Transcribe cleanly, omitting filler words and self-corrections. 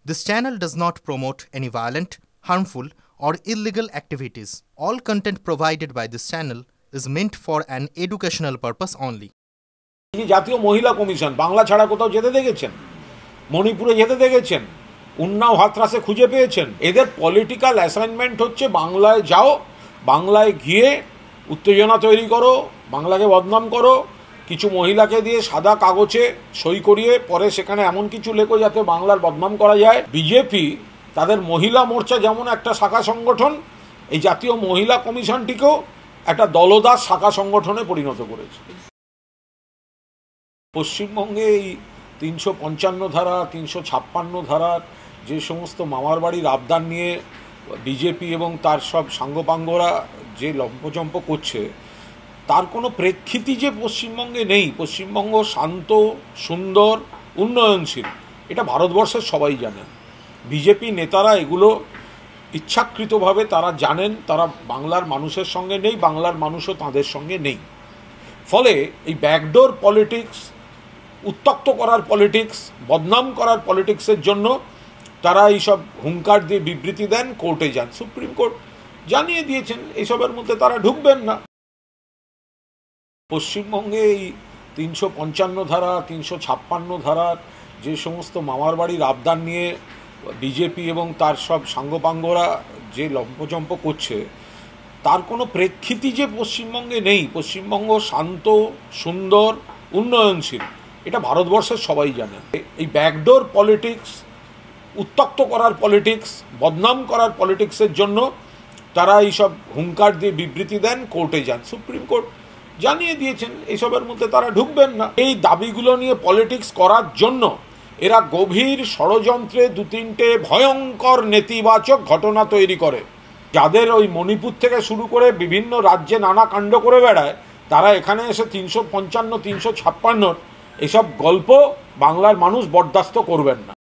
This channel does not promote any violent, harmful, or illegal activities. All content provided by this channel is meant for an educational purpose only. জাতীয় মহিলা commission Bangla ছাড়া কোথাও যেতে দেখেছেন? মণিপুরে যেতে দেখেছেন? উন্নাও হাতরাসে খুঁজে পেয়েছেন? এদের পলিটিক্যাল অ্যাসাইনমেন্ট হচ্ছে বাংলায় যাও, বাংলায় গিয়ে উত্তেজনা তৈরি করো, বাংলাকে বদনাম করো, কিছু মহিলাকে দিয়ে সাদা কাগজে সই করিয়ে পরে সেখানে এমন কিছু লেখো যাতে বাংলার বদনাম করা যায়। বিজেপি তাদের মহিলা মোর্চা যেমন একটা শাখা সংগঠন, এই জাতীয় মহিলা কমিশনটিকেও একটা দলদাস শাখা সংগঠনে পরিণত করেছে। পশ্চিমবঙ্গে এই ৩৫৫ ধারা ৩৫৬ ধারার যে সমস্ত মামার বাড়ির আবদার নিয়ে বিজেপি এবং তার সব সাঙ্গপাঙ্গরা যে লম্পজম্প করছে, তার কোনো প্রেক্ষিতই যে পশ্চিমবঙ্গে নেই। পশ্চিমবঙ্গ শান্ত, সুন্দর, উন্নয়নশীল, এটা ভারতবর্ষের সবাই জানেন। বিজেপি নেতারা এগুলো ইচ্ছাকৃতভাবে তারা জানেন, তারা বাংলার মানুষের সঙ্গে নেই, বাংলার মানুষও তাদের সঙ্গে নেই। ফলে এই ব্যাকডোর পলিটিক্স, উত্তক্ত করার পলিটিক্স, বদনাম করার পলিটিক্সের জন্য তারা এইসব হুঙ্কার দিয়ে বিবৃতি দেন, কোর্টে যান। সুপ্রিম কোর্ট জানিয়ে দিয়েছেন এইসবের মধ্যে তারা ঢুকবেন না। পশ্চিমবঙ্গে এই ৩৫৫ ধারা ৩৫৬ ধারার যে সমস্ত মামার বাড়ির আবদার নিয়ে বিজেপি এবং তার সব সাঙ্গপাঙ্গরা যে লম্পজম্প করছে, তার কোনো প্রেক্ষিতই যে পশ্চিমবঙ্গে নেই। পশ্চিমবঙ্গ শান্ত, সুন্দর, উন্নয়নশীল, এটা ভারতবর্ষের সবাই জানেন। এই ব্যাকডোর পলিটিক্স, উত্তক্ত করার পলিটিক্স, বদনাম করার পলিটিক্সের জন্য তারা এইসব হুঙ্কার দিয়ে বিবৃতি দেন, কোর্টে যান। সুপ্রিম কোর্ট জানিয়ে দিয়েছেন এইসবের মধ্যে তারা ঢুকবেন না। এই দাবিগুলো নিয়ে পলিটিক্স করার জন্য এরা গভীর ষড়যন্ত্রে ২-৩টে ভয়ঙ্কর নেতিবাচক ঘটনা তৈরি করে। যাদের ওই মণিপুর থেকে শুরু করে বিভিন্ন রাজ্যে নানা কাণ্ড করে বেড়ায়, তারা এখানে এসে ৩৫৫ ৩৫৬ এসব গল্প বাংলার মানুষ বরদাস্ত করবেন না।